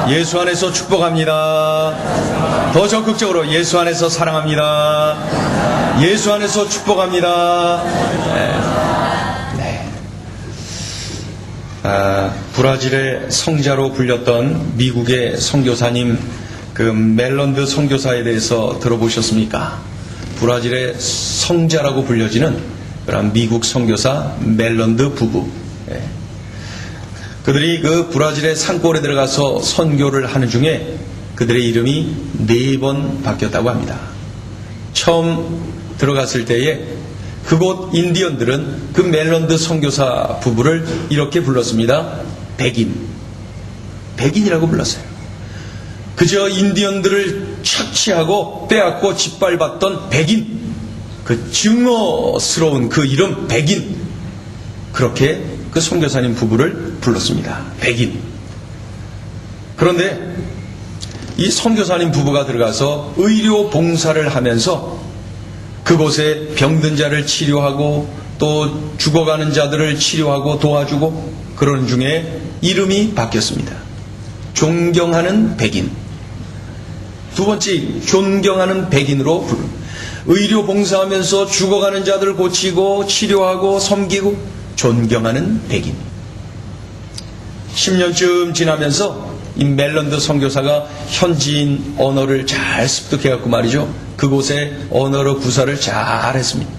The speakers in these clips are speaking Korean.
예수 안에서 축복합니다. 더 적극적으로 예수 안에서 사랑합니다. 예수 안에서 축복합니다. 브라질의 성자로 불렸던 미국의 선교사님 그 멜런드 선교사에 대해서 들어보셨습니까? 브라질의 성자라고 불려지는 그런 미국 선교사 멜런드 부부. 그들이 그 브라질의 산골에 들어가서 선교를 하는 중에 그들의 이름이 4번 바뀌었다고 합니다. 처음 들어갔을 때에 그곳 인디언들은 그 멜런드 선교사 부부를 이렇게 불렀습니다. 백인이라고 불렀어요. 그저 인디언들을 착취하고 빼앗고 짓밟았던 백인, 그 증오스러운 그 이름 백인, 그렇게 그 선교사님 부부를 불렀습니다. 백인. 그런데 이 선교사님 부부가 들어가서 의료 봉사를 하면서 그곳에 병든 자를 치료하고 또 죽어가는 자들을 치료하고 도와주고 그러는 중에 이름이 바뀌었습니다. 존경하는 백인. 두 번째, 존경하는 백인으로 부릅니다. 의료 봉사하면서 죽어가는 자들을 고치고 치료하고 섬기고 존경하는 백인. 10년쯤 지나면서 이 멜런드 선교사가 현지인 언어를 잘 습득해갖고 말이죠. 그곳의 언어로 구사를 잘 했습니다.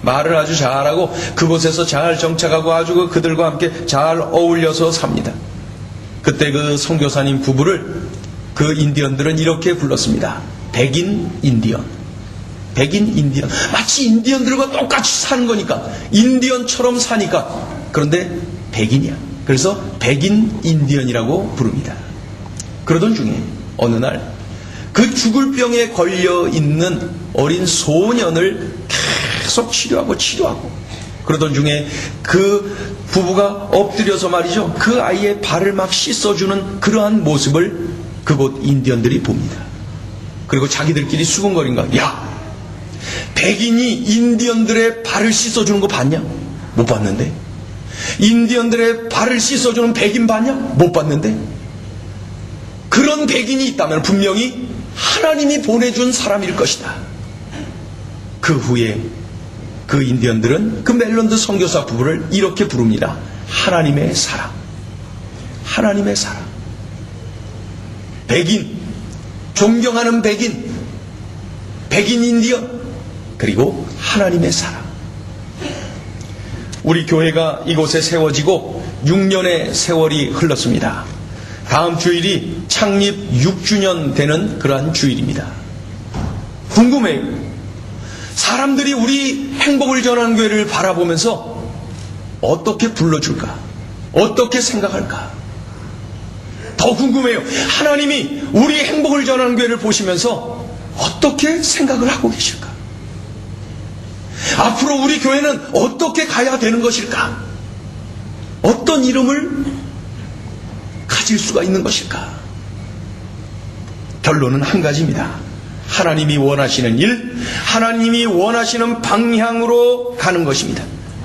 말을 아주 잘하고 그곳에서 잘 정착하고 아주 그들과 함께 잘 어울려서 삽니다. 그때 그 선교사님 부부를 그 인디언들은 이렇게 불렀습니다. 백인 인디언. 백인 인디언. 마치 인디언들과 똑같이 사는 거니까. 인디언처럼 사니까. 그런데 백인이야. 그래서 백인 인디언이라고 부릅니다. 그러던 중에 어느 날 그 죽을 병에 걸려 있는 어린 소년을 계속 치료하고 그러던 중에 그 부부가 엎드려서 말이죠. 그 아이의 발을 막 씻어주는 그러한 모습을 그곳 인디언들이 봅니다. 그리고 자기들끼리 수근거린가. 야, 백인이 인디언들의 발을 씻어주는 거 봤냐? 못 봤는데. 인디언들의 발을 씻어주는 백인 봤냐? 못 봤는데. 그런 백인이 있다면 분명히 하나님이 보내준 사람일 것이다. 그 후에 그 인디언들은 그 멜런드 선교사 부부를 이렇게 부릅니다. 하나님의 사람. 하나님의 사람. 백인, 존경하는 백인, 백인 인디언, 그리고 하나님의 사람. 우리 교회가 이곳에 세워지고 6년의 세월이 흘렀습니다. 다음 주일이 창립 6주년 되는 그러한 주일입니다. 궁금해요. 사람들이 우리 행복을 전하는 교회를 바라보면서 어떻게 불러줄까? 어떻게 생각할까? 더 궁금해요. 하나님이 우리 행복을 전하는 교회를 보시면서 어떻게 생각을 하고 계실까? 앞으로 우리 교회는 어떻게 가야 되는 것일까? 어떤 이름을 가질 수가 있는 것일까? 결론은 한 가지입니다. 하나님이 원하시는 일, 하나님이 원하시는 방향으로 가는 것입니다.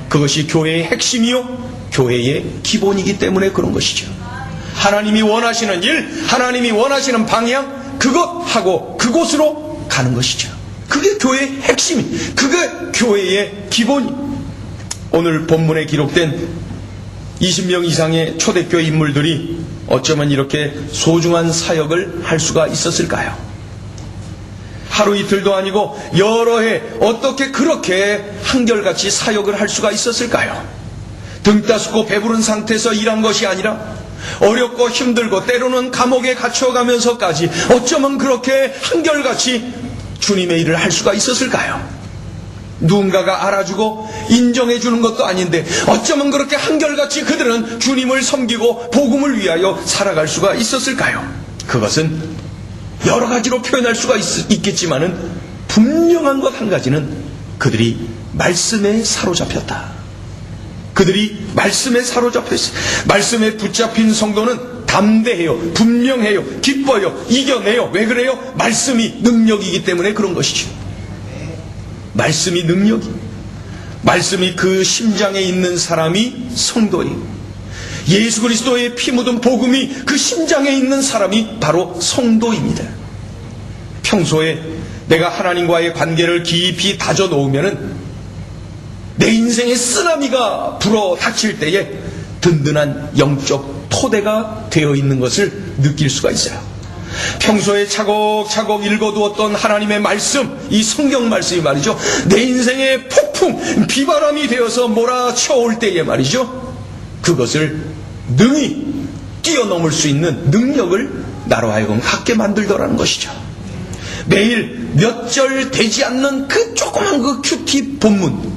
그것이 교회의 핵심이요, 교회의 기본이기 때문에 그런 것이죠. 하나님이 원하시는 일, 하나님이 원하시는 방향, 그것하고 그곳으로 가는 것이죠. 그게 교회의 핵심이, 그게 교회의 기본이. 오늘 본문에 기록된 20명 이상의 초대교회 인물들이 어쩌면 이렇게 소중한 사역을 할 수가 있었을까요? 하루 이틀도 아니고 여러 해 어떻게 그렇게 한결같이 사역을 할 수가 있었을까요? 등 따숩고 배부른 상태에서 일한 것이 아니라 어렵고 힘들고 때로는 감옥에 갇혀가면서까지 어쩌면 그렇게 한결같이 주님의 일을 할 수가 있었을까요? 누군가가 알아주고 인정해주는 것도 아닌데 어쩌면 그렇게 한결같이 그들은 주님을 섬기고 복음을 위하여 살아갈 수가 있었을까요? 그것은 여러 가지로 표현할 수가 있겠지만은 분명한 것 한 가지는 그들이 말씀에 사로잡혔다. 그들이 말씀에 사로잡혔어요. 말씀에 붙잡힌 성도는 담대해요. 분명해요. 기뻐요. 이겨내요. 왜 그래요? 말씀이 능력이기 때문에 그런 것이죠. 말씀이 능력이. 말씀이 그 심장에 있는 사람이 성도예요. 예수 그리스도의 피 묻은 복음이 그 심장에 있는 사람이 바로 성도입니다. 평소에 내가 하나님과의 관계를 깊이 다져 놓으면은 내 인생의 쓰나미가 불어 닥칠 때에 든든한 영적 토대가 되어 있는 것을 느낄 수가 있어요. 평소에 차곡차곡 읽어두었던 하나님의 말씀, 이 성경 말씀이 말이죠, 내 인생의 폭풍, 비바람이 되어서 몰아쳐올 때에 말이죠, 그것을 능히 뛰어넘을 수 있는 능력을 나로 하여금 갖게 만들더라는 것이죠. 매일 몇 절 되지 않는 그 조그만 그 큐티 본문,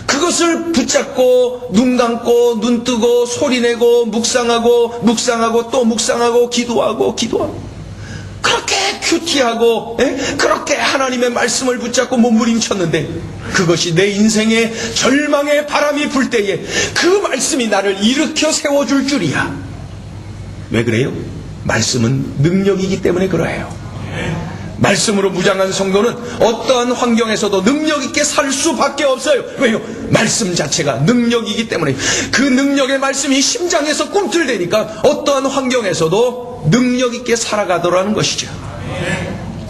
그것을 붙잡고 눈 감고 눈 뜨고 소리내고 묵상하고 또 묵상하고 기도하고 그렇게 큐티하고 그렇게 하나님의 말씀을 붙잡고 몸부림쳤는데, 그것이 내 인생의 절망의 바람이 불 때에 그 말씀이 나를 일으켜 세워줄 줄이야. 왜 그래요? 말씀은 능력이기 때문에 그래요. 말씀으로 무장한 성도는 어떠한 환경에서도 능력 있게 살 수밖에 없어요. 왜요? 말씀 자체가 능력이기 때문에. 그 능력의 말씀이 심장에서 꿈틀대니까 어떠한 환경에서도 능력 있게 살아가더라는 것이죠.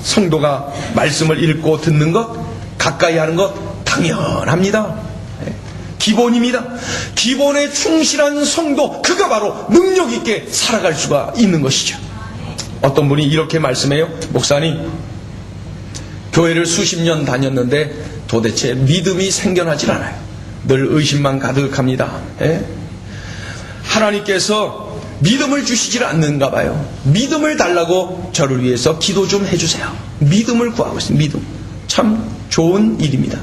성도가 말씀을 읽고 듣는 것, 가까이 하는 것 당연합니다. 기본입니다. 기본에 충실한 성도, 그가 바로 능력 있게 살아갈 수가 있는 것이죠. 어떤 분이 이렇게 말씀해요. 목사님, 교회를 수십 년 다녔는데 도대체 믿음이 생겨나질 않아요. 늘 의심만 가득합니다. 하나님께서 믿음을 주시질 않는가 봐요. 믿음을 달라고 저를 위해서 기도 좀 해주세요. 믿음을 구하고 있습니다. 믿음. 참 좋은 일입니다.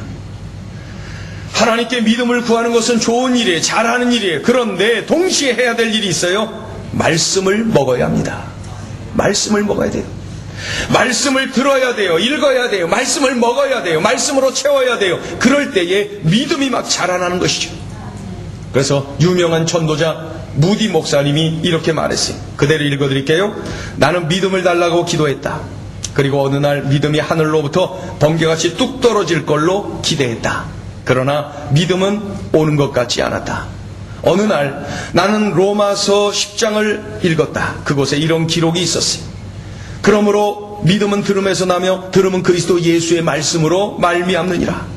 하나님께 믿음을 구하는 것은 좋은 일이에요. 잘하는 일이에요. 그런데 동시에 해야 될 일이 있어요. 말씀을 먹어야 합니다. 말씀을 먹어야 돼요. 말씀을 들어야 돼요. 읽어야 돼요. 말씀을 먹어야 돼요. 말씀으로 채워야 돼요. 그럴 때에 믿음이 막 자라나는 것이죠. 그래서 유명한 전도자 무디 목사님이 이렇게 말했어요. 그대로 읽어드릴게요. 나는 믿음을 달라고 기도했다. 그리고 어느 날 믿음이 하늘로부터 번개같이 뚝 떨어질 걸로 기대했다. 그러나 믿음은 오는 것 같지 않았다. 어느 날 나는 로마서 10장을 읽었다. 그곳에 이런 기록이 있었어요. 그러므로 믿음은 들음에서 나며 들음은 그리스도 예수의 말씀으로 말미암느니라.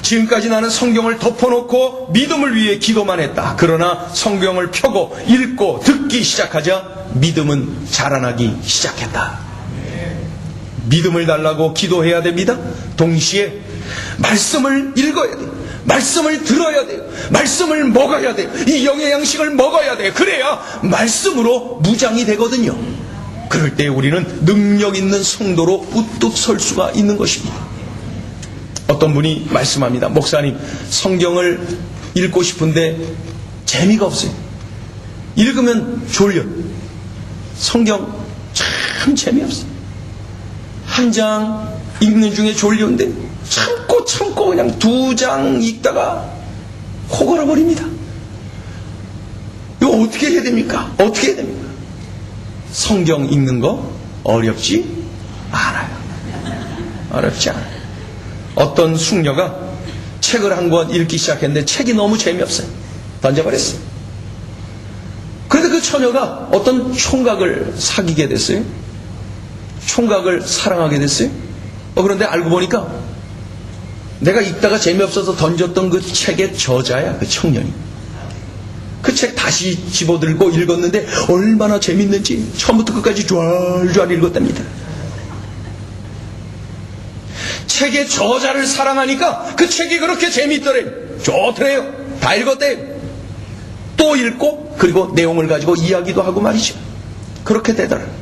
지금까지 나는 성경을 덮어놓고 믿음을 위해 기도만 했다. 그러나 성경을 펴고 읽고 듣기 시작하자 믿음은 자라나기 시작했다. 믿음을 달라고 기도해야 됩니다. 동시에 말씀을 읽어야 돼요. 말씀을 들어야 돼요. 말씀을 먹어야 돼요. 이 영의 양식을 먹어야 돼요. 그래야 말씀으로 무장이 되거든요. 그럴 때 우리는 능력 있는 성도로 우뚝 설 수가 있는 것입니다. 어떤 분이 말씀합니다. 목사님, 성경을 읽고 싶은데 재미가 없어요. 읽으면 졸려. 성경 참 재미없어요. 한 장 읽는 중에 졸려운데 참고 그냥 2장 읽다가 코 골아버립니다. 이거 어떻게 해야 됩니까? 어떻게 해야 됩니까? 성경 읽는 거 어렵지 않아요. 어렵지 않아요. 어떤 숙녀가 책을 한 권 읽기 시작했는데 책이 너무 재미없어요. 던져버렸어요. 그런데 그 처녀가 어떤 총각을 사귀게 됐어요. 총각을 사랑하게 됐어요. 그런데 알고 보니까 내가 읽다가 재미없어서 던졌던 그 책의 저자야, 그 청년이. 그 책 다시 집어들고 읽었는데 얼마나 재밌는지 처음부터 끝까지 쫙쫙 읽었답니다. 책의 저자를 사랑하니까 그 책이 그렇게 재미있더래요. 좋더래요. 다 읽었대요. 또 읽고 그리고 내용을 가지고 이야기도 하고 말이죠. 그렇게 되더라고요.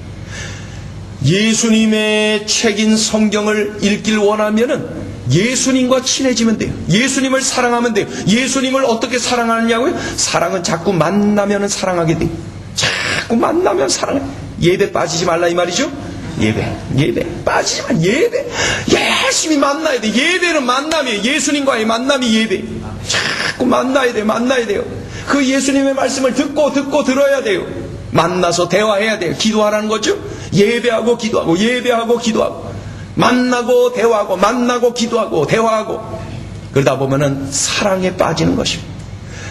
예수님의 책인 성경을 읽길 원하면은 예수님과 친해지면 돼요. 예수님을 사랑하면 돼요. 예수님을 어떻게 사랑하느냐고요? 사랑은 자꾸 만나면 사랑하게 돼요. 자꾸 만나면 사랑해. 예배 빠지지 말라 이 말이죠. 예배 빠지지 마. 예배 열심히 만나야 돼. 예배는 만남이에요. 예수님과의 만남이 예배. 자꾸 만나야 돼요. 그 예수님의 말씀을 듣고 들어야 돼요. 만나서 대화해야 돼요. 기도하라는 거죠. 예배하고 기도하고 만나고 대화하고 만나고 기도하고 대화하고 그러다 보면은 사랑에 빠지는 것입니다.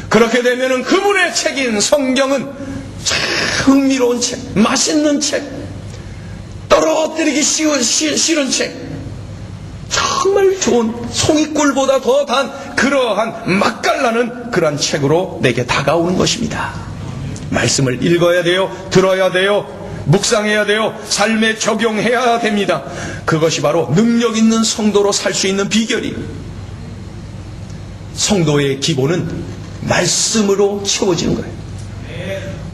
그렇게 되면은 그분의 책인 성경은 참 흥미로운 책, 맛있는 책, 떨어뜨리기 싫은 책, 정말 좋은 송이꿀보다 더 단 그러한 맛깔나는 그러한 책으로 내게 다가오는 것입니다. 말씀을 읽어야 돼요. 들어야 돼요. 묵상해야 돼요. 삶에 적용해야 됩니다. 그것이 바로 능력 있는 성도로 살 수 있는 비결이에요. 성도의 기본은 말씀으로 채워지는 거예요.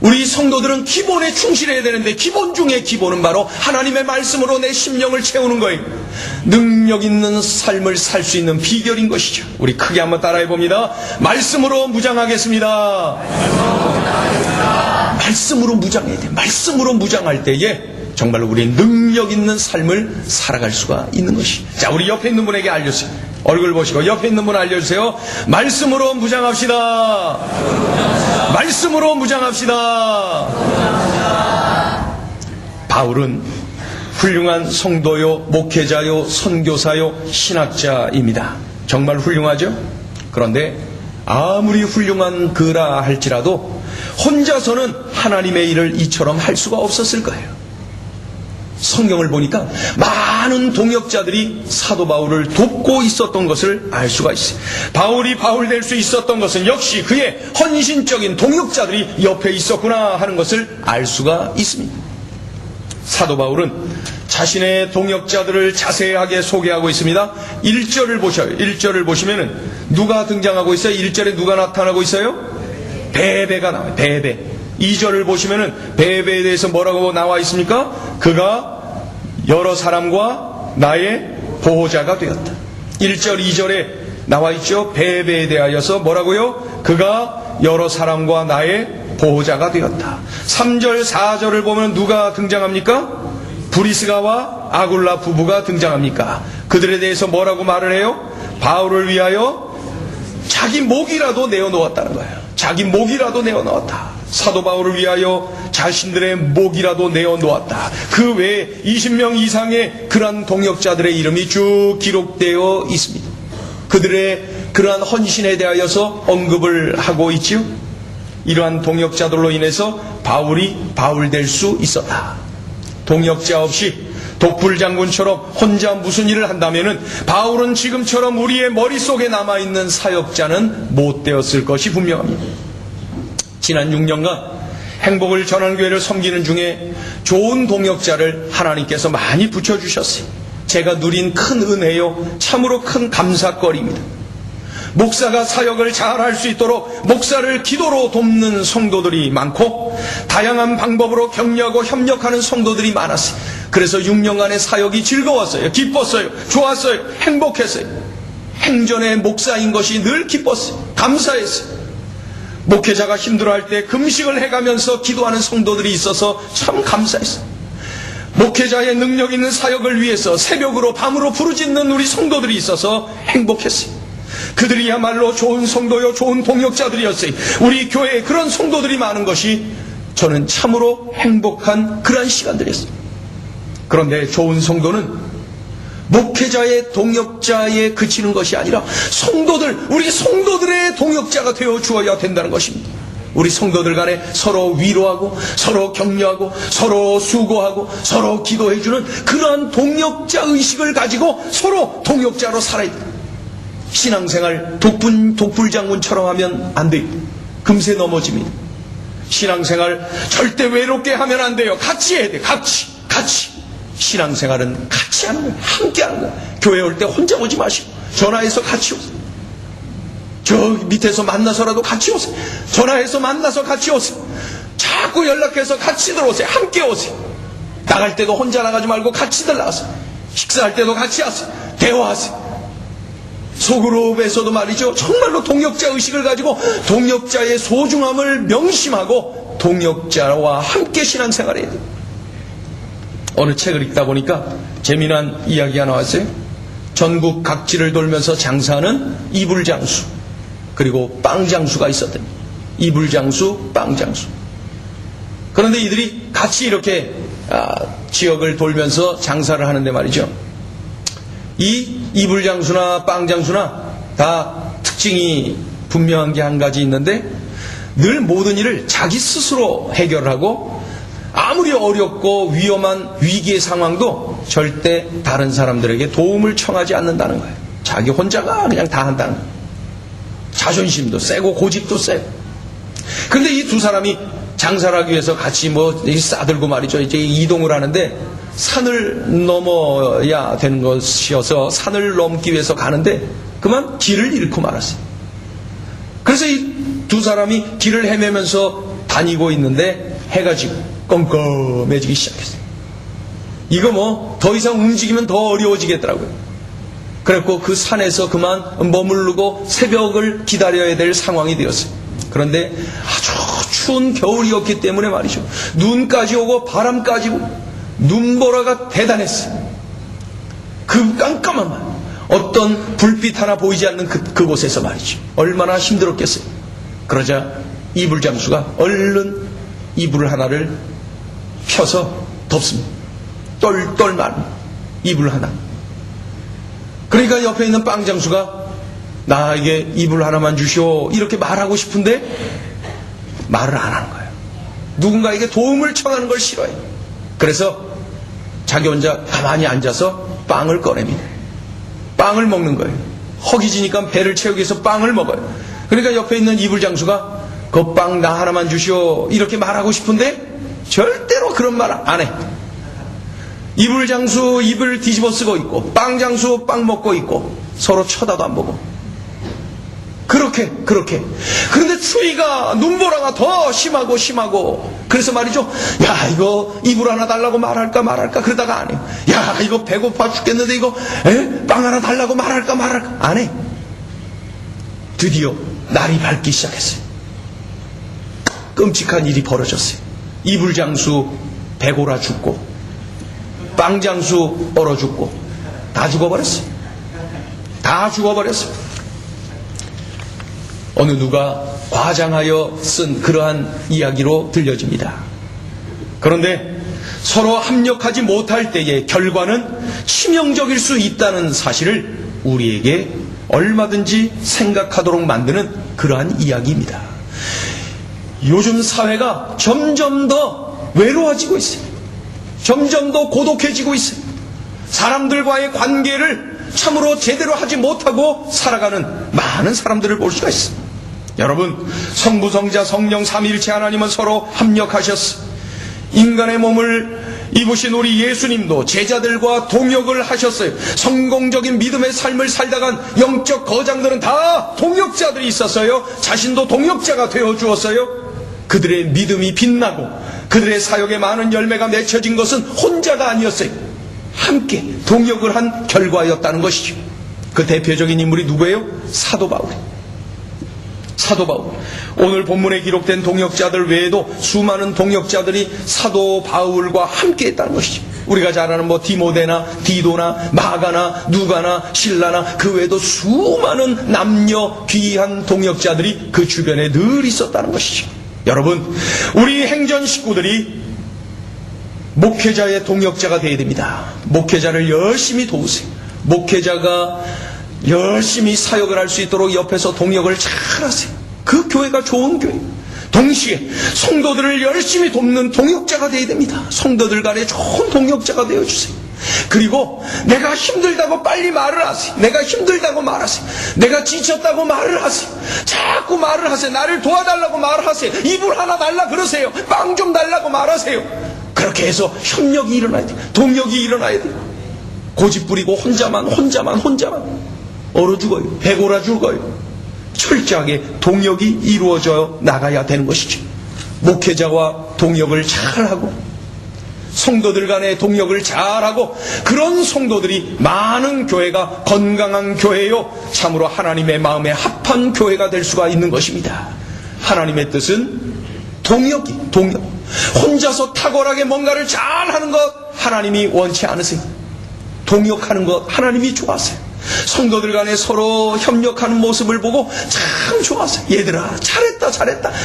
우리 성도들은 기본에 충실해야 되는데 기본 중에 기본은 바로 하나님의 말씀으로 내 심령을 채우는 거예요. 능력 있는 삶을 살 수 있는 비결인 것이죠. 우리 크게 한번 따라해 봅니다. 말씀으로 무장하겠습니다. 말씀으로 무장해야 돼. 말씀으로 무장할 때에 정말로 우리 능력 있는 삶을 살아갈 수가 있는 것이. 자, 우리 옆에 있는 분에게 알려주세요. 얼굴 보시고 옆에 있는 분 알려주세요. 말씀으로 무장합시다. 말씀으로 무장합시다. 바울은 훌륭한 성도요, 목회자요, 선교사요, 신학자입니다. 정말 훌륭하죠? 그런데 아무리 훌륭한 그라 할지라도 혼자서는 하나님의 일을 이처럼 할 수가 없었을 거예요. 성경을 보니까 많은 동역자들이 사도 바울을 돕고 있었던 것을 알 수가 있어요. 바울이 바울 될 수 있었던 것은 역시 그의 헌신적인 동역자들이 옆에 있었구나 하는 것을 알 수가 있습니다. 사도 바울은 자신의 동역자들을 자세하게 소개하고 있습니다. 1절을 보셔요. 1절을 보시면은 누가 등장하고 있어요? 1절에 누가 나타나고 있어요? 베베가 나와요. 베베. 2절을 보시면은 베베에 대해서 뭐라고 나와 있습니까? 그가 여러 사람과 나의 보호자가 되었다. 1절, 2절에 나와 있죠. 베베에 대하여서 뭐라고요? 그가 여러 사람과 나의 보호자가 되었다. 3절, 4절을 보면 누가 등장합니까? 브리스가와 아굴라 부부가 등장합니까? 그들에 대해서 뭐라고 말을 해요? 바울을 위하여 자기 목이라도 내어놓았다는 거예요. 자기 목이라도 내어놓았다. 사도 바울을 위하여 자신들의 목이라도 내어놓았다. 그 외에 20명 이상의 그러한 동역자들의 이름이 쭉 기록되어 있습니다. 그들의 그러한 헌신에 대하여서 언급을 하고 있지요. 이러한 동역자들로 인해서 바울이 바울 될 수 있었다. 동역자 없이 독불장군처럼 혼자 무슨 일을 한다면은 바울은 지금처럼 우리의 머릿속에 남아있는 사역자는 못 되었을 것이 분명합니다. 지난 6년간 행복을 전하는 교회를 섬기는 중에 좋은 동역자를 하나님께서 많이 붙여주셨어요. 제가 누린 큰 은혜요, 참으로 큰 감사거리입니다. 목사가 사역을 잘할 수 있도록 목사를 기도로 돕는 성도들이 많고 다양한 방법으로 격려하고 협력하는 성도들이 많았어요. 그래서 6년간의 사역이 즐거웠어요. 기뻤어요. 좋았어요. 행복했어요. 행전의 목사인 것이 늘 기뻤어요. 감사했어요. 목회자가 힘들어할 때 금식을 해가면서 기도하는 성도들이 있어서 참 감사했어요. 목회자의 능력 있는 사역을 위해서 새벽으로 밤으로 부르짖는 우리 성도들이 있어서 행복했어요. 그들이야말로 좋은 성도요, 좋은 동역자들이었어요. 우리 교회에 그런 성도들이 많은 것이 저는 참으로 행복한 그러한 시간들이었어요. 그런데 좋은 성도는 목회자의 동역자에 그치는 것이 아니라 성도들, 우리 성도들의 동역자가 되어 주어야 된다는 것입니다. 우리 성도들 간에 서로 위로하고 서로 격려하고 서로 수고하고 서로 기도해주는 그러한 동역자 의식을 가지고 서로 동역자로 살아야 돼요. 신앙생활 독불장군처럼 하면 안 돼요. 금세 넘어집니다. 신앙생활 절대 외롭게 하면 안 돼요. 같이 해야 돼요. 같이. 신앙생활은 같이 하는 거예요. 함께 하는 거예요. 교회 올 때 혼자 오지 마시고 전화해서 같이 오세요. 저 밑에서 만나서라도 같이 오세요. 전화해서 만나서 같이 오세요. 자꾸 연락해서 같이 들어오세요. 함께 오세요. 나갈 때도 혼자 나가지 말고 같이들 나가세요. 식사할 때도 같이 하세요. 대화하세요. 소그룹에서도 말이죠. 정말로 동역자 의식을 가지고 동역자의 소중함을 명심하고 동역자와 함께 신앙생활을 해야 돼요. 어느 책을 읽다 보니까 재미난 이야기가 나왔어요. 전국 각지를 돌면서 장사하는 이불장수 그리고 빵장수가 있었답니다. 이불장수, 빵장수. 그런데 이들이 같이 이렇게 지역을 돌면서 장사를 하는데 말이죠. 이 이불장수나 빵장수나 다 특징이 분명한 게 한 가지 있는데, 늘 모든 일을 자기 스스로 해결하고 아무리 어렵고 위험한 위기의 상황도 절대 다른 사람들에게 도움을 청하지 않는다는 거예요. 자기 혼자가 그냥 다 한다는 거예요. 자존심도 세고 고집도 세고. 그런데 이 두 사람이 장사를 하기 위해서 같이 싸들고 말이죠. 이제 이동을 하는데 산을 넘어야 되는 것이어서 산을 넘기 위해서 가는데 그만 길을 잃고 말았어요. 그래서 이 두 사람이 길을 헤매면서 다니고 있는데 해가 지고 껌껌해지기 시작했어요. 이거 더 이상 움직이면 더 어려워지겠더라고요. 그랬고 그 산에서 그만 머무르고 새벽을 기다려야 될 상황이 되었어요. 그런데 아주 추운 겨울이었기 때문에 말이죠. 눈까지 오고 바람까지 오고 눈보라가 대단했어요. 그 깜깜한 말, 어떤 불빛 하나 보이지 않는 그곳에서 말이죠. 얼마나 힘들었겠어요. 그러자 이불 장수가 얼른 이불 하나를 펴서 덮습니다. 똘똘 마른 이불 하나. 그러니까 옆에 있는 빵 장수가 나에게 이불 하나만 주시오 이렇게 말하고 싶은데 말을 안 하는 거예요. 누군가에게 도움을 청하는 걸 싫어해요. 그래서 자기 혼자 가만히 앉아서 빵을 꺼냅니다. 빵을 먹는 거예요. 허기지니까 배를 채우기 위해서 빵을 먹어요. 그러니까 옆에 있는 이불 장수가 그 빵 나 하나만 주시오 이렇게 말하고 싶은데 절대로 그런 말 안 해. 이불 장수 입을 뒤집어 쓰고 있고 빵 장수 빵 먹고 있고 서로 쳐다도 안 보고 그렇게 그런데 추위가 눈보라가 더 심하고 그래서 말이죠. 야 이거 이불 하나 달라고 말할까 그러다가 안 해요. 야 이거 배고파 죽겠는데 이거 빵 하나 달라고 말할까 안 해. 드디어 날이 밝기 시작했어요. 끔찍한 일이 벌어졌어요. 이불 장수 배고라 죽고 빵 장수 얼어 죽고 다 죽어버렸어요. 어느 누가 과장하여 쓴 그러한 이야기로 들려집니다. 그런데 서로 합력하지 못할 때의 결과는 치명적일 수 있다는 사실을 우리에게 얼마든지 생각하도록 만드는 그러한 이야기입니다. 요즘 사회가 점점 더 외로워지고 있어요. 점점 더 고독해지고 있어요. 사람들과의 관계를 참으로 제대로 하지 못하고 살아가는 많은 사람들을 볼 수가 있어요. 여러분, 성부, 성자, 성령 삼위일체 하나님은 서로 합력하셨어요. 인간의 몸을 입으신 우리 예수님도 제자들과 동역을 하셨어요. 성공적인 믿음의 삶을 살다간 영적 거장들은 다 동역자들이 있었어요. 자신도 동역자가 되어 주었어요. 그들의 믿음이 빛나고 그들의 사역에 많은 열매가 맺혀진 것은 혼자가 아니었어요. 함께 동역을 한 결과였다는 것이죠. 그 대표적인 인물이 누구예요? 사도 바울. 오늘 본문에 기록된 동역자들 외에도 수많은 동역자들이 사도 바울과 함께 했다는 것이죠. 우리가 잘 아는 디모데나 디도나 마가나 누가나 실라나 그 외에도 수많은 남녀 귀한 동역자들이 그 주변에 늘 있었다는 것이죠. 여러분, 우리 행전 식구들이 목회자의 동역자가 되어야 됩니다. 목회자를 열심히 도우세요. 목회자가 열심히 사역을 할 수 있도록 옆에서 동역을 잘 하세요. 그 교회가 좋은 교회. 동시에 성도들을 열심히 돕는 동역자가 되어야 됩니다. 성도들 간에 좋은 동역자가 되어주세요. 그리고 내가 힘들다고 빨리 말을 하세요. 내가 힘들다고 말하세요. 내가 지쳤다고 말을 하세요. 자꾸 말을 하세요. 나를 도와달라고 말을 하세요. 이불 하나 달라 그러세요. 빵 좀 달라고 말하세요. 그렇게 해서 협력이 일어나야 돼요. 동역이 일어나야 돼요. 고집 부리고 혼자만 얼어 죽어요. 배고라 죽어요. 철저하게 동역이 이루어져 나가야 되는 것이죠. 목회자와 동역을 잘하고 성도들 간의 동역을 잘하고 그런 성도들이 많은 교회가 건강한 교회요, 참으로 하나님의 마음에 합한 교회가 될 수가 있는 것입니다. 하나님의 뜻은 동역. 혼자서 탁월하게 뭔가를 잘하는 것 하나님이 원치 않으세요. 동역하는 것 하나님이 좋아하세요. 성도들 간에 서로 협력하는 모습을 보고 참 좋았어요. 얘들아 잘했다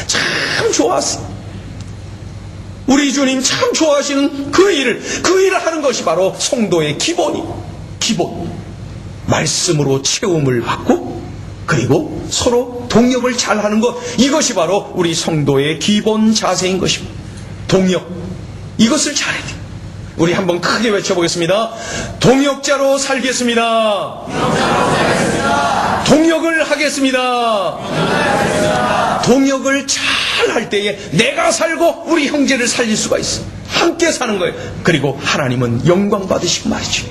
참 좋았어. 우리 주님 참 좋아하시는 그 일을 하는 것이 바로 성도의 기본. 말씀으로 채움을 받고 그리고 서로 동역을 잘하는 것, 이것이 바로 우리 성도의 기본 자세인 것입니다. 동역, 이것을 잘해야 돼요. 우리 한번 크게 외쳐보겠습니다. 동역자로 살겠습니다. 동역을 하겠습니다. 동역을 잘 할 때에 내가 살고 우리 형제를 살릴 수가 있어. 함께 사는 거예요. 그리고 하나님은 영광 받으시고 말이죠.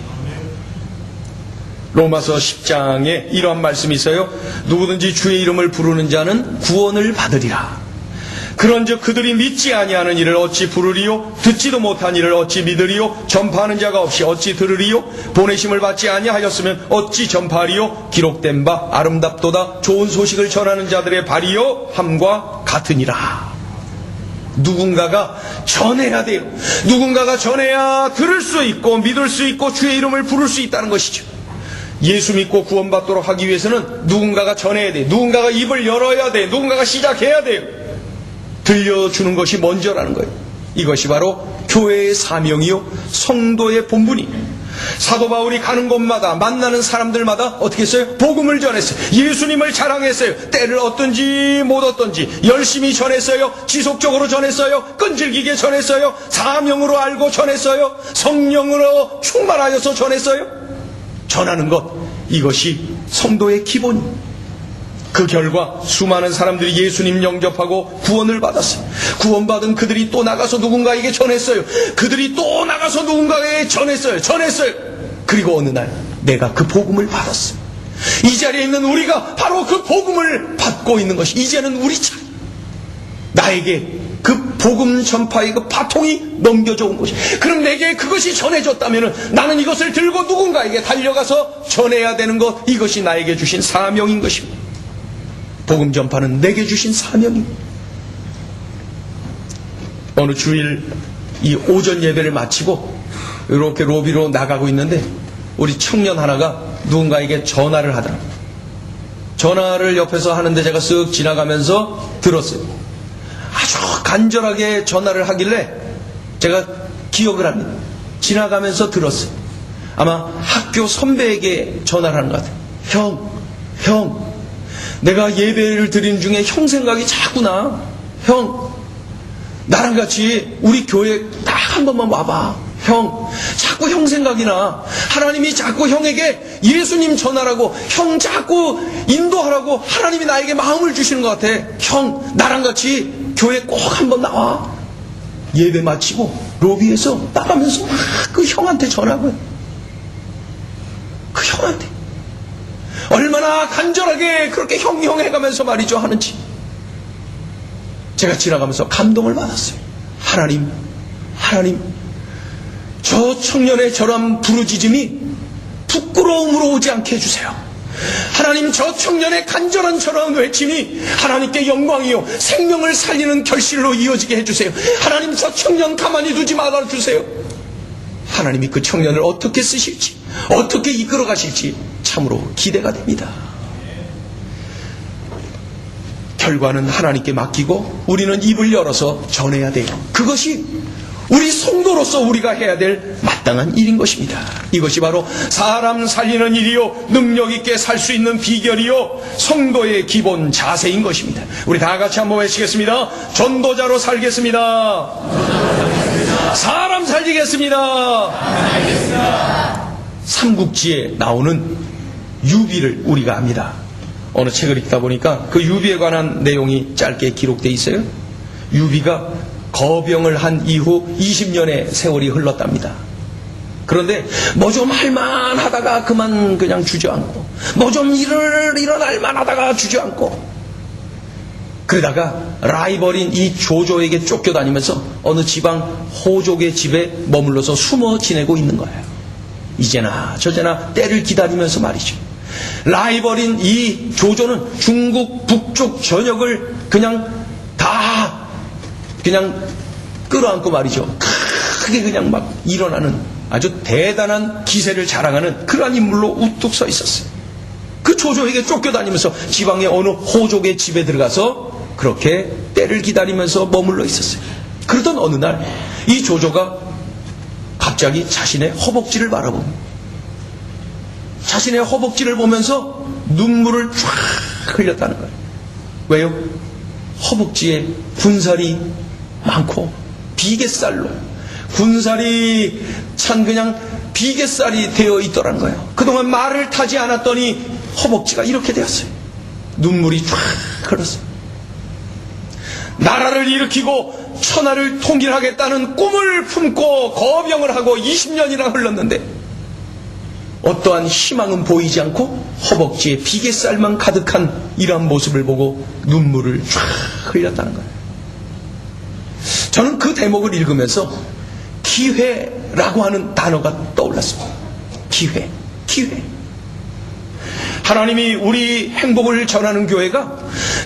로마서 10장에 이러한 말씀이 있어요. 누구든지 주의 이름을 부르는 자는 구원을 받으리라. 그런즉 그들이 믿지 아니하는 이를 어찌 부르리요? 듣지도 못한 이를 어찌 믿으리요? 전파하는 자가 없이 어찌 들으리요? 보내심을 받지 아니하였으면 어찌 전파하리요? 기록된 바 아름답도다 좋은 소식을 전하는 자들의 발이요 함과 같으니라. 누군가가 전해야 돼요. 누군가가 전해야 들을 수 있고 믿을 수 있고 주의 이름을 부를 수 있다는 것이죠. 예수 믿고 구원받도록 하기 위해서는 누군가가 전해야 돼요. 누군가가 입을 열어야 돼요. 누군가가 시작해야 돼요. 들려주는 것이 먼저라는 거예요. 이것이 바로 교회의 사명이요 성도의 본분이. 사도 바울이 가는 곳마다 만나는 사람들마다 어떻게 했어요? 복음을 전했어요. 예수님을 자랑했어요. 때를 얻든지 못 얻든지 열심히 전했어요. 지속적으로 전했어요. 끈질기게 전했어요. 사명으로 알고 전했어요. 성령으로 충만하여서 전했어요. 전하는 것, 이것이 성도의 기본입니다. 그 결과 수많은 사람들이 예수님 영접하고 구원을 받았어요. 구원받은 그들이 또 나가서 누군가에게 전했어요. 그들이 또 나가서 누군가에게 전했어요. 그리고 어느 날 내가 그 복음을 받았어요. 이 자리에 있는 우리가 바로 그 복음을 받고 있는 것이 이제는 우리 차례. 나에게 그 복음 전파의 그 바통이 넘겨져 온 것이. 그럼 내게 그것이 전해졌다면 나는 이것을 들고 누군가에게 달려가서 전해야 되는 것, 이것이 나에게 주신 사명인 것입니다. 복음 전파는 내게 주신 사명입니다. 어느 주일 이 오전 예배를 마치고 이렇게 로비로 나가고 있는데 우리 청년 하나가 누군가에게 전화를 하더라고요. 전화를 옆에서 하는데 제가 쓱 지나가면서 들었어요. 아주 간절하게 전화를 하길래 제가 기억을 합니다. 지나가면서 들었어요. 아마 학교 선배에게 전화를 하는 것 같아요. 형, 내가 예배를 드리는 중에 형 생각이 자꾸 나. 형, 나랑 같이 우리 교회 딱 한 번만 와봐. 형, 자꾸 형 생각이 나. 하나님이 자꾸 형에게 예수님 전하라고, 형 자꾸 인도하라고 하나님이 나에게 마음을 주시는 것 같아. 형, 나랑 같이 교회 꼭 한번 나와. 예배 마치고 로비에서 나가면서 막 그 형한테 전화하고요. 그 형한테 얼마나 간절하게 그렇게 형 해가면서 말이죠 하는지 제가 지나가면서 감동을 받았어요. 하나님, 저 청년의 저런 부르짖음이 부끄러움으로 오지 않게 해주세요. 하나님, 저 청년의 간절한 저런 외침이 하나님께 영광이요 생명을 살리는 결실로 이어지게 해주세요. 하나님, 저 청년 가만히 두지 말아주세요. 하나님이 그 청년을 어떻게 쓰실지, 어떻게 이끌어 가실지 참으로 기대가 됩니다. 결과는 하나님께 맡기고 우리는 입을 열어서 전해야 돼요. 그것이 우리 성도로서 우리가 해야 될 마땅한 일인 것입니다. 이것이 바로 사람 살리는 일이요 능력 있게 살 수 있는 비결이요 성도의 기본 자세인 것입니다. 우리 다 같이 한번 외치겠습니다. 전도자로 살겠습니다. 사람 살리겠습니다. 삼국지에 나오는 유비를 우리가 압니다. 어느 책을 읽다 보니까 그 유비에 관한 내용이 짧게 기록되어 있어요. 유비가 거병을 한 이후 20년의 세월이 흘렀답니다. 그런데 뭐 좀 할만하다가 그냥 주저앉고, 뭐 좀 일어날만 하다가 주저앉고, 그러다가 라이벌인 이 조조에게 쫓겨다니면서 어느 지방 호족의 집에 머물러서 숨어 지내고 있는 거예요. 이제나 저제나 때를 기다리면서 말이죠. 라이벌인 이 조조는 중국 북쪽 전역을 그냥 끌어안고 말이죠. 크게 그냥 막 일어나는 아주 대단한 기세를 자랑하는 그러한 인물로 우뚝 서 있었어요. 그 조조에게 쫓겨다니면서 지방의 어느 호족의 집에 들어가서 그렇게 때를 기다리면서 머물러 있었어요. 그러던 어느 날 이 조조가 갑자기 자신의 허벅지를 바라봅니다. 자신의 허벅지를 보면서 눈물을 쫙 흘렸다는 거예요. 왜요? 허벅지에 군살이 많고 비계살로 군살이 참 그냥 비계살이 되어 있더란 거예요. 그동안 말을 타지 않았더니 허벅지가 이렇게 되었어요. 눈물이 쫙 흘렀어요. 나라를 일으키고 천하를 통일하겠다는 꿈을 품고 거병을 하고 20년이나 흘렀는데 어떠한 희망은 보이지 않고 허벅지에 비계살만 가득한 이러한 모습을 보고 눈물을 쫙 흘렸다는 거예요. 저는 그 대목을 읽으면서 기회라고 하는 단어가 떠올랐습니다. 기회. 하나님이 우리 행복을 전하는 교회가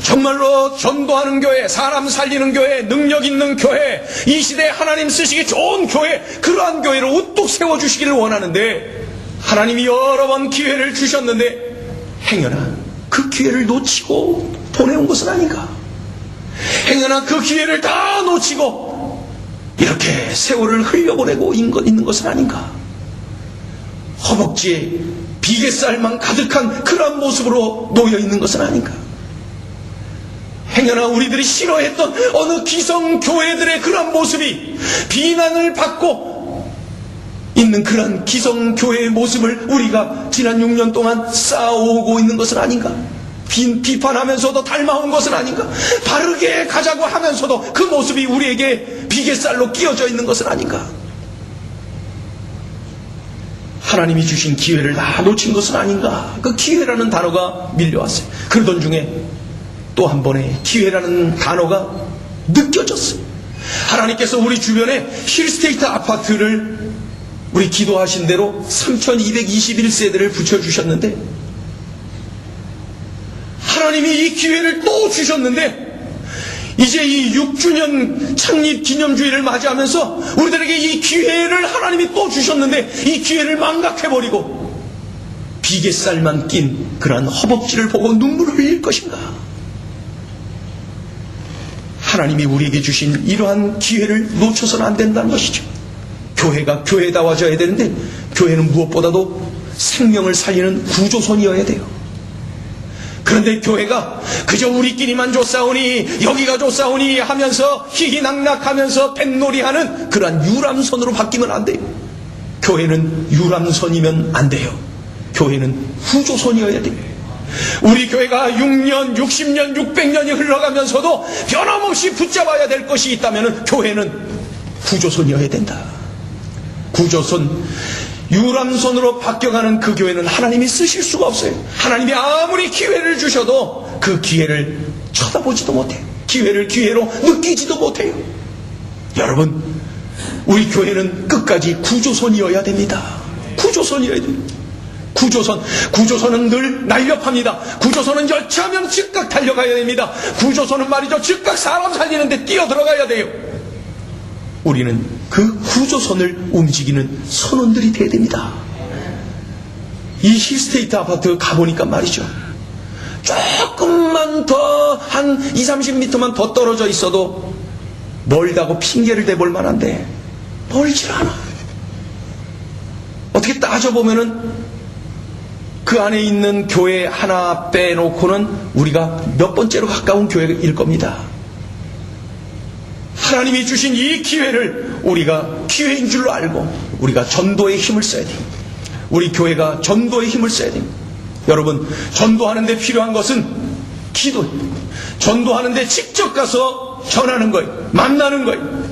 정말로 전도하는 교회, 사람 살리는 교회, 능력 있는 교회, 이 시대에 하나님 쓰시기 좋은 교회, 그러한 교회를 우뚝 세워주시기를 원하는데 하나님이 여러 번 기회를 주셨는데 행여나 그 기회를 놓치고 보내온 것은 아닌가? 행여나 그 기회를 다 놓치고 이렇게 세월을 흘려보내고 있는 것은 아닌가? 허벅지에 비계살만 가득한 그런 모습으로 놓여있는 것은 아닌가? 행여나 우리들이 싫어했던 어느 기성교회들의 그런 모습이 비난을 받고 있는 그런 기성교회의 모습을 우리가 지난 6년 동안 쌓아오고 있는 것은 아닌가? 비판하면서도 닮아온 것은 아닌가? 바르게 가자고 하면서도 그 모습이 우리에게 비계살로 끼어져 있는 것은 아닌가? 하나님이 주신 기회를 다 놓친 것은 아닌가? 그 기회라는 단어가 밀려왔어요. 그러던 중에 또 한 번의 기회라는 단어가 느껴졌어요. 하나님께서 우리 주변에 힐스테이트 아파트를 우리 기도하신 대로 3221세대를 붙여주셨는데 하나님이 이 기회를 또 주셨는데 이제 이 6주년 창립 기념주의를 맞이하면서 우리들에게 이 기회를 하나님이 또 주셨는데 이 기회를 망각해버리고 비계살만 낀 그러한 허벅지를 보고 눈물을 흘릴 것인가? 하나님이 우리에게 주신 이러한 기회를 놓쳐서는 안 된다는 것이죠. 교회가 교회다워져야 되는데 교회는 무엇보다도 생명을 살리는 구조선이어야 돼요. 그런데 교회가 그저 우리끼리만 좋사오니 여기가 좋사오니 하면서 희희낙낙하면서 뱃놀이하는 그러한 유람선으로 바뀌면 안 돼요. 교회는 유람선이면 안 돼요. 교회는 구조선이어야 돼요. 우리 교회가 6년, 60년, 600년이 흘러가면서도 변함없이 붙잡아야 될 것이 있다면 교회는 구조선이어야 된다. 구조선, 유람선으로 바뀌어가는 그 교회는 하나님이 쓰실 수가 없어요. 하나님이 아무리 기회를 주셔도 그 기회를 쳐다보지도 못해요. 기회를 기회로 느끼지도 못해요. 여러분, 우리 교회는 끝까지 구조선이어야 됩니다. 구조선이어야 됩니다. 구조선은 늘 날렵합니다. 구조선은 열차하면 즉각 달려가야 됩니다. 구조선은 말이죠, 즉각 사람 살리는데 뛰어들어가야 돼요. 우리는 그 구조선을 움직이는 선원들이 돼야 됩니다. 이 힐스테이트 아파트 가보니까 말이죠, 조금만 더 한 20-30m만 더 떨어져 있어도 멀다고 핑계를 대볼 만한데 멀질 않아. 어떻게 따져보면은 그 안에 있는 교회 하나 빼놓고는 우리가 몇 번째로 가까운 교회일 겁니다. 하나님이 주신 이 기회를 우리가 기회인 줄로 알고 우리가 전도의 힘을 써야 돼요. 우리 교회가 전도의 힘을 써야 돼요. 여러분, 전도하는 데 필요한 것은 기도입니다. 전도하는 데 직접 가서 전하는 거예요. 만나는 거예요.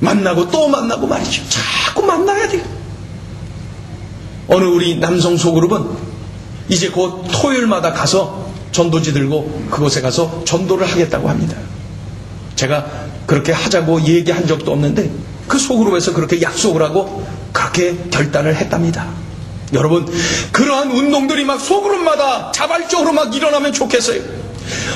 만나고 또 만나고 말이죠. 자꾸 만나야 돼요. 어느 우리 남성 소그룹은 이제 곧 토요일마다 가서 전도지 들고 그곳에 가서 전도를 하겠다고 합니다. 제가 그렇게 하자고 얘기한 적도 없는데 그 소그룹에서 그렇게 약속을 하고 그렇게 결단을 했답니다. 여러분, 그러한 운동들이 막 소그룹마다 자발적으로 막 일어나면 좋겠어요.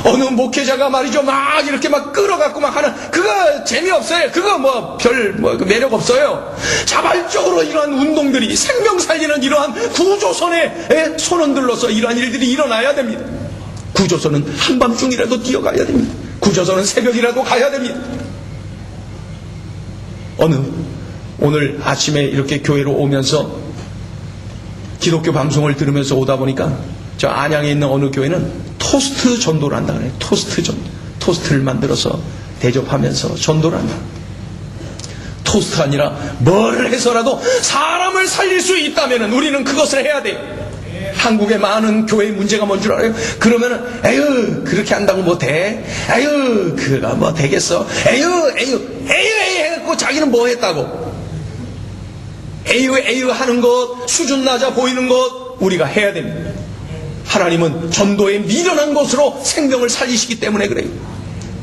어느 목회자가 말이죠, 막 이렇게 막 끌어갖고 막 하는, 그거 재미없어요. 그거 별 매력 없어요. 자발적으로 이러한 운동들이, 생명 살리는 이러한 구조선의 선원들로서 이러한 일들이 일어나야 됩니다. 구조선은 한밤중이라도 뛰어가야 됩니다. 구조선은 새벽이라도 가야 됩니다. 오늘 아침에 이렇게 교회로 오면서 기독교 방송을 들으면서 오다 보니까 저 안양에 있는 어느 교회는 토스트 전도를 한다 그래요. 토스트 전도. 토스트를 만들어서 대접하면서 전도를 한다. 토스트가 아니라 뭘 해서라도 사람을 살릴 수 있다면 우리는 그것을 해야 돼요. 한국의 많은 교회의 문제가 뭔 줄 알아요? 그러면은 에휴 그렇게 한다고 뭐 돼? 에휴 그가 뭐 되겠어? 에휴 해갖고 자기는 뭐 했다고? 에휴 하는 것, 수준 낮아 보이는 것 우리가 해야 됩니다. 하나님은 전도에 미련한 것으로 생명을 살리시기 때문에 그래요.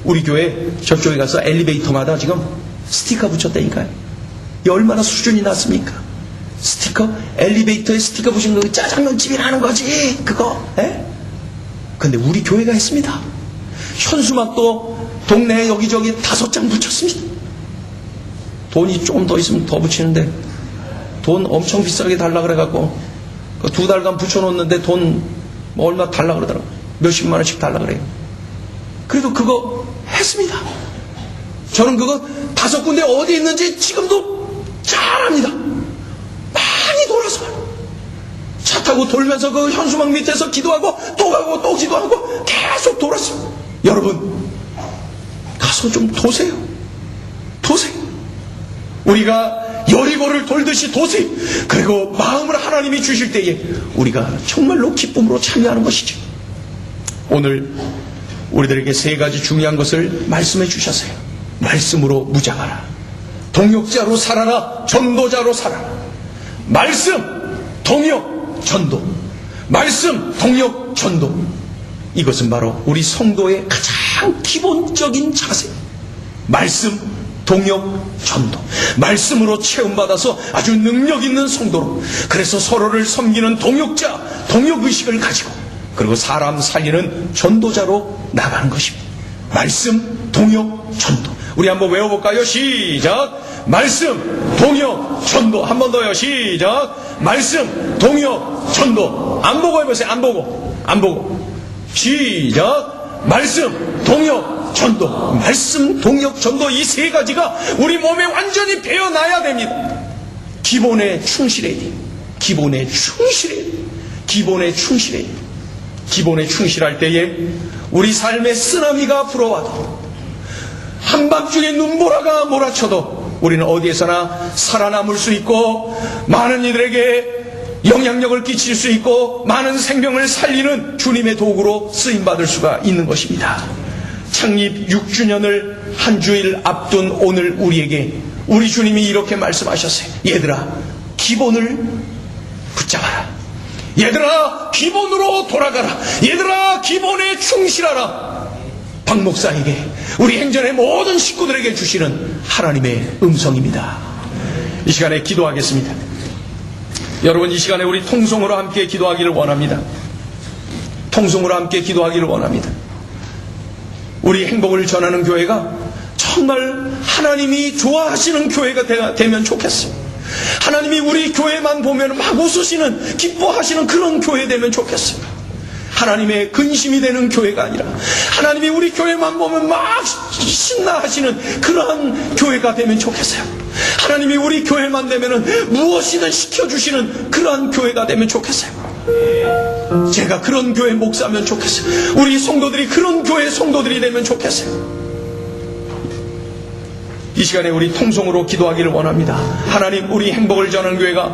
우리 교회 저쪽에 가서 엘리베이터마다 지금 스티커 붙였다니까요. 이 얼마나 수준이 낮습니까? 스티커? 엘리베이터에 스티커 붙인 거 짜장면집이라는 거지 그거. 에? 근데 우리 교회가 했습니다. 현수막도 동네에 여기저기 5장 붙였습니다. 돈이 조금 더 있으면 더 붙이는데 돈 엄청 비싸게 달라 그래갖고 2달간 붙여놓는데 돈 뭐 얼마 달라 그러더라고. 몇십만 원씩 달라 그래요. 그래도 그거 했습니다. 저는 그거 5군데 어디 있는지 지금도 잘 압니다. 많이 돌아서 차 타고 돌면서 그 현수막 밑에서 기도하고 또 가고 또 기도하고 계속 돌았어요. 여러분 가서 좀 도세요. 우리가 여리고를 돌듯이 도세요. 그리고 마음을 하나님이 주실 때에 우리가 정말로 기쁨으로 참여하는 것이죠. 오늘 우리들에게 3가지 중요한 것을 말씀해 주셨어요. 말씀으로 무장하라. 동역자로 살아라. 전도자로 살아라. 말씀, 동역, 전도. 말씀, 동역, 전도. 이것은 바로 우리 성도의 가장 기본적인 자세. 말씀, 동역, 전도. 말씀으로 체험받아서 아주 능력 있는 성도로, 그래서 서로를 섬기는 동역자, 동역의식을 가지고, 그리고 사람 살리는 전도자로 나가는 것입니다. 말씀, 동역, 전도. 우리 한번 외워볼까요? 시작. 말씀, 동역, 전도. 한 번 더요. 시작. 말씀, 동역, 전도. 안 보고 해보세요. 안 보고. 시작. 말씀, 동역, 전도. 말씀, 동역, 전도. 이 3가지가 우리 몸에 완전히 배어나야 됩니다. 기본에 충실해야 돼요. 기본에 충실할 때에 우리 삶의 쓰나미가 불어와도, 한밤중에 눈보라가 몰아쳐도 우리는 어디에서나 살아남을 수 있고, 많은 이들에게 영향력을 끼칠 수 있고, 많은 생명을 살리는 주님의 도구로 쓰임받을 수가 있는 것입니다. 창립 6주년을 한 주일 앞둔 오늘 우리에게 우리 주님이 이렇게 말씀하셨어요. 얘들아, 기본을 붙잡아라. 얘들아, 기본으로 돌아가라. 얘들아, 기본에 충실하라. 박 목사에게, 우리 행전의 모든 식구들에게 주시는 하나님의 음성입니다. 이 시간에 기도하겠습니다. 여러분, 이 시간에 우리 통성으로 함께 기도하기를 원합니다. 우리 행복을 전하는 교회가 정말 하나님이 좋아하시는 교회가 되면 좋겠어요. 하나님이 우리 교회만 보면 막 웃으시는, 기뻐하시는 그런 교회 되면 좋겠어요. 하나님의 근심이 되는 교회가 아니라 하나님이 우리 교회만 보면 막 신나하시는 그러한 교회가 되면 좋겠어요. 하나님이 우리 교회만 되면은 무엇이든 시켜주시는 그러한 교회가 되면 좋겠어요. 제가 그런 교회 목사면 좋겠어요. 우리 성도들이 그런 교회 성도들이 되면 좋겠어요. 이 시간에 우리 통성으로 기도하기를 원합니다. 하나님, 우리 행복을 전하는 교회가,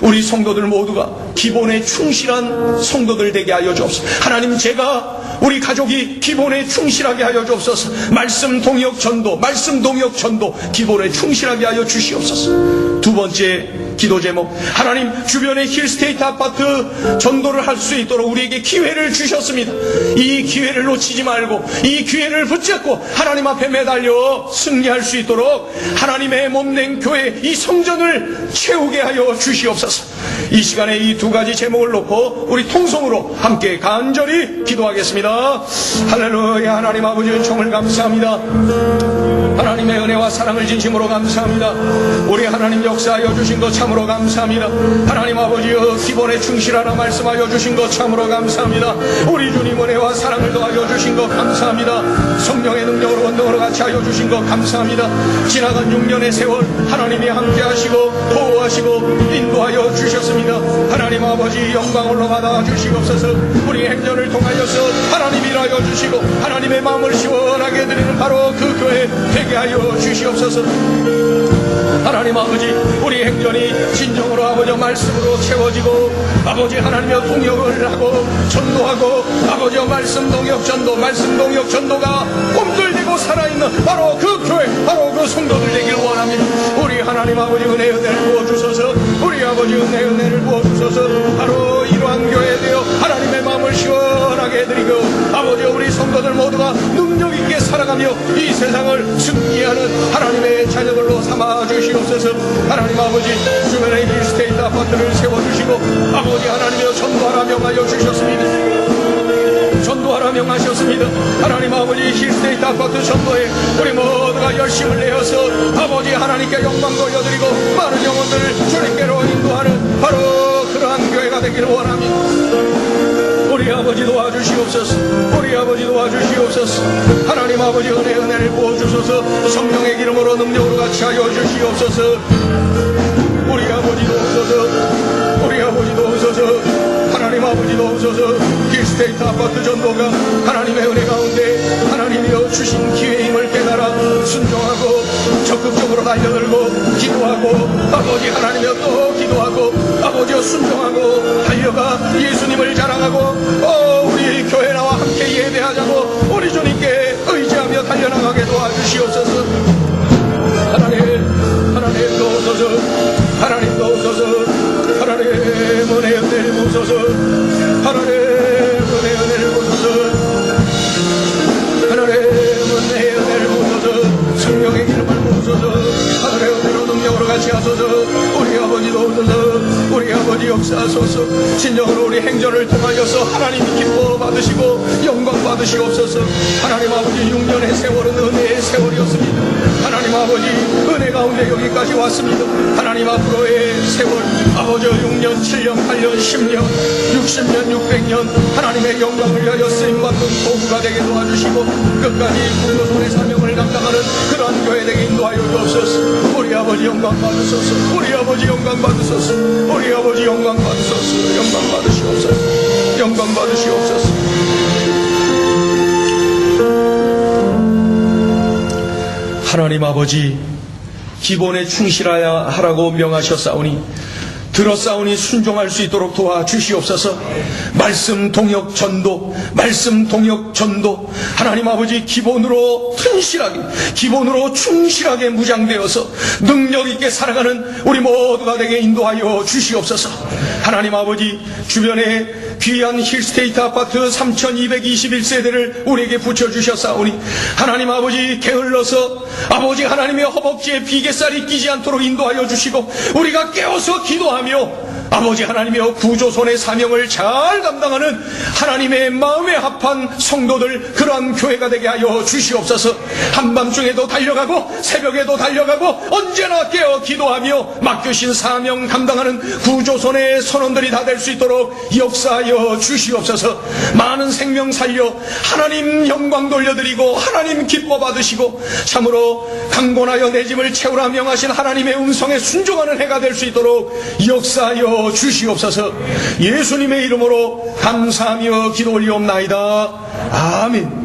우리 성도들 모두가 기본에 충실한 성도들 되게 하여 주옵소서. 하나님, 제가, 우리 가족이 기본에 충실하게 하여 주옵소서. 말씀 동역 전도 기본에 충실하게 하여 주시옵소서. 2번째 기도 제목, 하나님, 주변의 힐스테이트 아파트 전도를 할 수 있도록 우리에게 기회를 주셨습니다. 이 기회를 놓치지 말고 이 기회를 붙잡고 하나님 앞에 매달려 승리할 수 있도록 하나님의 몸된 교회, 이 성전을 채우게 하여 주시옵소서. 이 시간에 이 2가지 제목을 놓고 우리 통성으로 함께 간절히 기도하겠습니다. 할렐루야. 하나님 아버지, 은총을 감사합니다. 하나님의 은혜와 사랑을 진심으로 감사합니다. 우리 하나님 역사하여 주신 것 참으로 감사합니다. 하나님 아버지여, 기본에 충실하라 말씀하여 주신 것 참으로 감사합니다. 우리 주님 은혜와 사랑을 더하여 주신 것 감사합니다. 성령의 능력으로 원동으로 같이 하여 주신 것 감사합니다. 지나간 6년의 세월 하나님이 함께 하시고 보호하시고 인도하여 주셨습니다. 하나님 아버지 영광을 받아 주시옵소서. 우리 행전을 통하여서 하나님 일하여 주시고 하나님의 마음을 시원하게 드리는 바로 그 교회 되게 하여 주시옵소서. 하나님 아버지 우리 행전이 진정으로 아버지 말씀으로 채워지고 아버지 하나님의 동역을 하고 전도하고 아버지 말씀 동역 전도 말씀 동역 전도가 꿈틀대고 살아있는 바로 그 교회 바로 그 성도들 되길 원합니다. 우리 하나님 아버지 은혜의 은혜를 부어주소서. 우리 아버지 은혜의 은혜를 부어주소서. 바로 이러한 교회에 되어 하나님의 마음을 시원하게 해드리고 아버지 우리 성도들 모두가 능력있게 살아가며 이 세상을 승리하는 하나님의 자녀들로 삼아주시옵소서. 하나님 아버지 주변에 힐스테이트 아파트를 세워주시고 아버지 하나님이여 전도하라 명하여 주셨습니다. 전도하라 명하셨습니다. 하나님 아버지 힐스테이트 아파트 전도에 우리 모두가 열심을 내어서 아버지 하나님께 영광 돌려드리고 많은 영혼들을 주님께로 인도하는 바로 그러한 교회가 되기를 원합니다. 우리 아버지 도와주시옵소서. 우리 아버지 도와주시옵소서. 하나님 아버지 은혜를 부어주소서. 성령의 기름으로 능력으로 같이 하여 주시옵소서. 우리 아버지 도옵소서. 우리 아버지 도옵소서. 하나님 아버지 도옵소서. 힐스테이트 아파트 전도가 하나님의 은혜 가운데 하나님이여 주신 기회임을 깨달아 순종하고 적극적으로 달려들고 기도하고 아버지 하나님이여 또 기도하고 아버지여 순종하고 달려가 예수님을 자랑하고 우리 교회 나와 함께 예배하자고 우리 주님께 의지하며 달려나가게 도와주시옵소서. 하나님 도우소서. 하나님 도우소서. 하나님 은혜의 은혜를 부소서. 하나님 은혜의 은혜를 부소서. 하나님 은혜의 은혜를 부소서. 성령의 기름을 부소서. 하나님의 은혜로 능력으로 같이 하소서. 우리 아버지 도우소서. 우리 아버지 역사하소서. 진정으로 우리 행전을 통하여서 하나님이 기뻐 받으시고 영광 받으시옵소서. 하나님 아버지 6년의 세월은 은혜의 세월이었습니다. 하나님 아버지 은혜 가운데 여기까지 왔습니다. 하나님 앞으로의 세월 아버지 6년 7년 8년 10년 60년 600년 하나님의 영광을 위하여 쓰임받는 도구가 되게 도와주시고 끝까지 구조선의 사명을 감당하는 그러한 교회 되게 인도하여 주옵소서. 우리 아버지 영광 받으소서. 우리 아버지 영광 받으소서. 우리 아버지 영광 받으소서. 영광 받으시옵소서. 영광 받으시옵소서. 하나님 아버지 기본에 충실하여 하라고 명하셨사오니 들었사오니 순종할 수 있도록 도와주시옵소서. 말씀 동역 전도 말씀 동역 전도 하나님 아버지 기본으로 튼실하게 기본으로 충실하게 무장되어서 능력있게 살아가는 우리 모두가 되게 인도하여 주시옵소서. 하나님 아버지 주변에 귀한 힐스테이트 아파트 3221세대를 우리에게 붙여주셨사오니 하나님 아버지 게을러서 아버지 하나님의 허벅지에 비계살이 끼지 않도록 인도하여 주시고 우리가 깨어서 기도하며 아버지 하나님의 구조선의 사명을 잘 감당하는 하나님의 마음에 합한 성도들 그러한 교회가 되게 하여 주시옵소서. 한밤중에도 달려가고 새벽에도 달려가고 언제나 깨어 기도하며 맡겨신 사명 감당하는 구조선의 선원들이 다 될 수 있도록 역사하여 주시옵소서. 많은 생명 살려 하나님 영광 돌려드리고 하나님 기뻐 받으시고 참으로 강권하여 내 집을 채우라 명하신 하나님의 음성에 순종하는 해가 될 수 있도록 역사하여 주시옵소서. 예수님의 이름으로 감사하며 기도 올리옵나이다. 아멘.